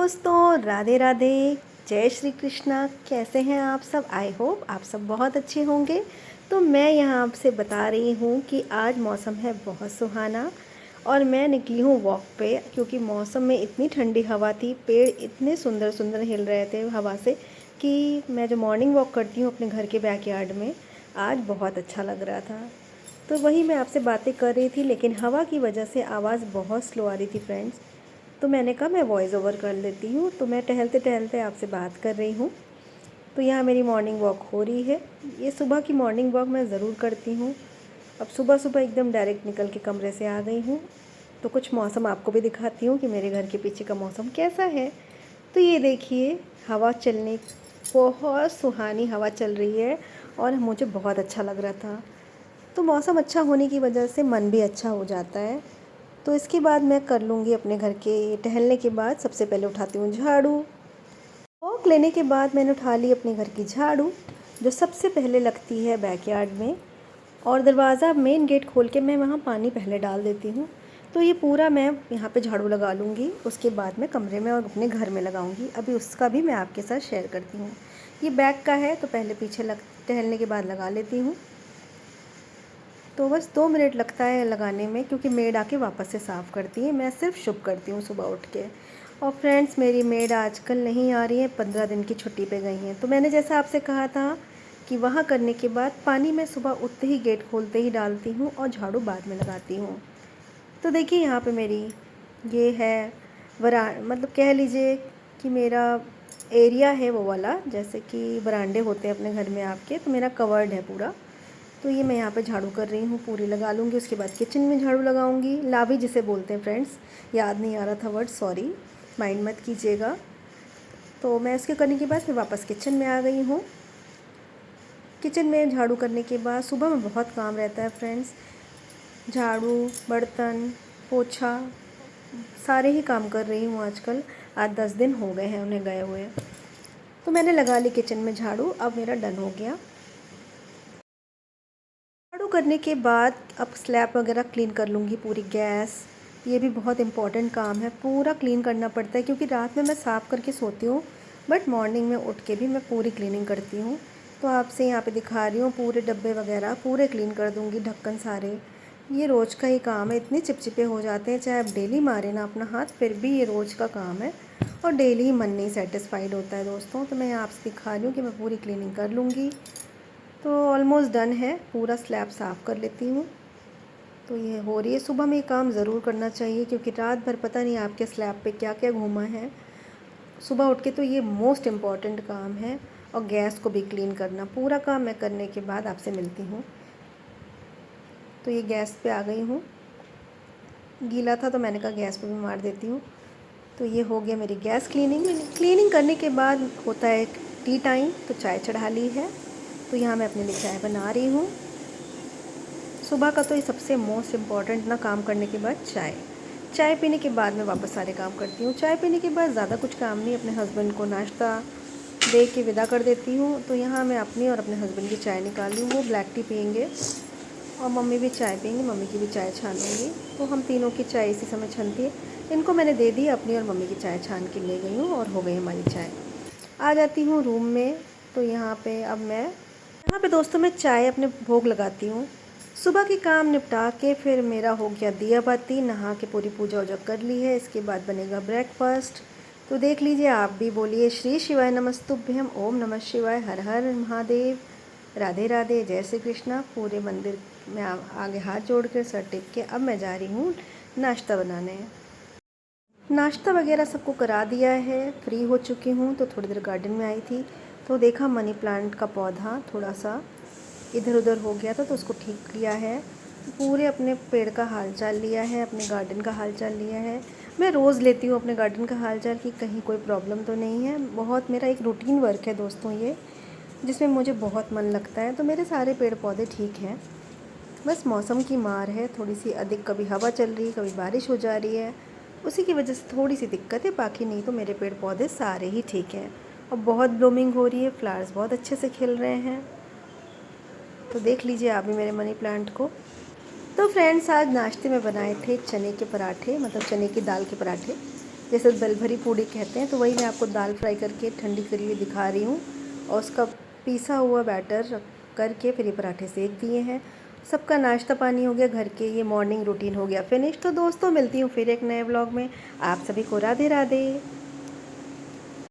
दोस्तों, राधे राधे। जय श्री कृष्णा। कैसे हैं आप सब? आई होप आप सब बहुत अच्छे होंगे। तो मैं यहाँ आपसे बता रही हूँ कि आज मौसम है बहुत सुहाना और मैं निकली हूँ वॉक पे, क्योंकि मौसम में इतनी ठंडी हवा थी, पेड़ इतने सुंदर सुंदर हिल रहे थे हवा से कि मैं जो मॉर्निंग वॉक करती हूँ अपने घर के बैकयार्ड में, आज बहुत अच्छा लग रहा था। तो वही मैं आपसे बातें कर रही थी, लेकिन हवा की वजह से आवाज़ बहुत स्लो आ रही थी फ्रेंड्स। तो मैंने कहा मैं वॉइस ओवर कर लेती हूँ। तो मैं टहलते टहलते आपसे बात कर रही हूँ। तो यहाँ मेरी मॉर्निंग वॉक हो रही है। ये सुबह की मॉर्निंग वॉक मैं ज़रूर करती हूँ। अब सुबह सुबह एकदम डायरेक्ट निकल के कमरे से आ गई हूँ। तो कुछ मौसम आपको भी दिखाती हूँ कि मेरे घर के पीछे का मौसम कैसा है। तो ये देखिए, हवा चलने, बहुत सुहानी हवा चल रही है और मुझे बहुत अच्छा लग रहा था। तो मौसम अच्छा होने की वजह से मन भी अच्छा हो जाता है। तो इसके बाद मैं कर लूँगी अपने घर के टहलने के बाद सबसे पहले उठाती हूँ झाड़ू। वॉक लेने के बाद मैंने उठा ली अपने घर की झाड़ू, जो सबसे पहले लगती है बैकयार्ड में। और दरवाज़ा मेन गेट खोल के मैं वहाँ पानी पहले डाल देती हूँ। तो ये पूरा मैं यहाँ पे झाड़ू लगा लूँगी, उसके बाद मैं कमरे में और अपने घर में लगाऊँगी। अभी उसका भी मैं आपके साथ शेयर करती हूँ। ये बैक का है, तो पहले पीछे टहलने के बाद लगा लेती हूँ। तो बस 2 मिनट लगता है लगाने में, क्योंकि मेड आके वापस से साफ़ करती है। मैं सिर्फ शुभ करती हूँ सुबह उठ के। और फ्रेंड्स, मेरी मेड आजकल नहीं आ रही है, 15 दिन की छुट्टी पे गई हैं। तो मैंने जैसा आपसे कहा था कि वहाँ करने के बाद पानी मैं सुबह उठते ही, गेट खोलते ही डालती हूँ और झाड़ू बाद में लगाती हूँ। तो देखिए यहाँ पे मेरी ये है मतलब कह लीजिए कि मेरा एरिया है वो वाला, जैसे कि बरांडे होते हैं अपने घर में आपके, तो मेरा कवर्ड है पूरा। तो ये मैं यहाँ पे झाड़ू कर रही हूँ, पूरी लगा लूँगी। उसके बाद किचन में झाड़ू लगाऊँगी, लाभी जिसे बोलते हैं फ्रेंड्स, याद नहीं आ रहा था वर्ड, सॉरी, माइंड मत कीजिएगा। तो मैं इसके करने के बाद फिर वापस किचन में आ गई हूँ। किचन में झाड़ू करने के बाद सुबह में बहुत काम रहता है फ्रेंड्स। झाड़ू, बर्तन, पोछा, सारे ही काम कर रही हूँ आजकल। 8-10 दिन हो गए हैं उन्हें गए हुए। तो मैंने लगा ली किचन में झाड़ू, अब मेरा डन हो गया। झाड़ू करने के बाद अब स्लैब वगैरह क्लीन कर लूँगी, पूरी गैस। ये भी बहुत इम्पॉर्टेंट काम है, पूरा क्लीन करना पड़ता है, क्योंकि रात में मैं साफ़ करके सोती हूँ, बट मॉर्निंग में उठ के भी मैं पूरी क्लीनिंग करती हूँ। तो आपसे यहाँ पे दिखा रही हूँ, पूरे डब्बे वगैरह पूरे क्लीन कर दूँगी, ढक्कन सारे। ये रोज़ का ही काम है, इतने चिपचिपे हो जाते हैं, चाहे आप डेली मारें ना अपना हाथ, फिर भी ये रोज़ का काम है और डेली ही मन नहीं सेटिस्फाइड होता है दोस्तों। तो मैं आपसे दिखा रही हूँ कि मैं पूरी क्लीनिंग कर लूँगी। तो ऑलमोस्ट डन है, पूरा स्लैब साफ़ कर लेती हूँ। तो ये हो रही है। सुबह में ये काम ज़रूर करना चाहिए, क्योंकि रात भर पता नहीं आपके स्लैब पे क्या क्या घूमा है। सुबह उठ के तो ये मोस्ट इम्पॉर्टेंट काम है। और गैस को भी क्लीन करना, पूरा काम मैं करने के बाद आपसे मिलती हूँ। तो ये गैस पे आ गई हूँ, गीला था तो मैंने कहा गैस पे भी मार देती हूँ। तो ये हो गया मेरी गैस क्लीनिंग। क्लीनिंग करने के बाद होता है टी टाइम, तो चाय चढ़ा ली है। तो यहाँ मैं अपने लिए चाय बना रही हूँ। सुबह का तो ये सबसे मोस्ट इम्पॉर्टेंट ना, काम करने के बाद चाय। चाय पीने के बाद मैं वापस सारे काम करती हूँ। चाय पीने के बाद ज़्यादा कुछ काम नहीं, अपने हस्बैंड को नाश्ता दे के विदा कर देती हूँ। तो यहाँ मैं अपनी और अपने हस्बैंड की चाय निकाल रही हूँ। वो ब्लैक टी पियेंगे और मम्मी भी चाय पियेंगी, मम्मी की भी चाय छानूँगी। तो हम तीनों की चाय इसी समय छनती है। इनको मैंने दे दी, अपनी और मम्मी की चाय छान के ले गई हूँ और हो गई हमारी चाय। आ जाती हूँ रूम में। तो यहाँ पे अब मैं दोस्तों मैं चाय अपने भोग लगाती हूँ। सुबह के काम निपटा के फिर मेरा हो गया दिया बाती, नहा के पूरी पूजा वूजा कर ली है। इसके बाद बनेगा ब्रेकफास्ट। तो देख लीजिए, आप भी बोलिए श्री शिवाय नमस्तुभ्यम, ओम नमः शिवाय, हर हर महादेव, राधे राधे, जय श्री कृष्णा। पूरे मंदिर में आगे हाथ जोड़ कर सर टेक के अब मैं जा रही हूँ नाश्ता बनाने। नाश्ता वगैरह सबको करा दिया है, फ्री हो चुकी हूँ। तो थोड़ी देर गार्डन में आई थी, तो देखा मनी प्लांट का पौधा थोड़ा सा इधर उधर हो गया था, तो उसको ठीक किया है। पूरे अपने पेड़ का हालचाल लिया है, अपने गार्डन का हालचाल लिया है। मैं रोज़ लेती हूँ अपने गार्डन का हालचाल कि कहीं कोई प्रॉब्लम तो नहीं है। बहुत मेरा एक रूटीन वर्क है दोस्तों ये, जिसमें मुझे बहुत मन लगता है। तो मेरे सारे पेड़ पौधे ठीक हैं, बस मौसम की मार है थोड़ी सी अधिक, कभी हवा चल रही है, कभी बारिश हो जा रही है, उसी की वजह से थोड़ी सी दिक्कत है। बाकी नहीं तो मेरे पेड़ पौधे सारे ही ठीक हैं और बहुत ब्लूमिंग हो रही है, फ्लावर्स बहुत अच्छे से खिल रहे हैं। तो देख लीजिए आप भी मेरे मनी प्लांट को। तो फ्रेंड्स, आज नाश्ते में बनाए थे चने के पराठे, मतलब चने की दाल के पराठे। जैसे दल भरी पूड़ी कहते हैं, तो वही मैं आपको दाल फ्राई करके ठंडी करी हुई दिखा रही हूँ। और उसका पीसा हुआ बैटर करके फिर ये पराठे सेक दिए हैं। सबका नाश्ता पानी हो गया घर के, ये मॉर्निंग रूटीन हो गया फिनिश। तो दोस्तों मिलती हूँ फिर एक नए व्लॉग में। आप सभी को राधे राधे।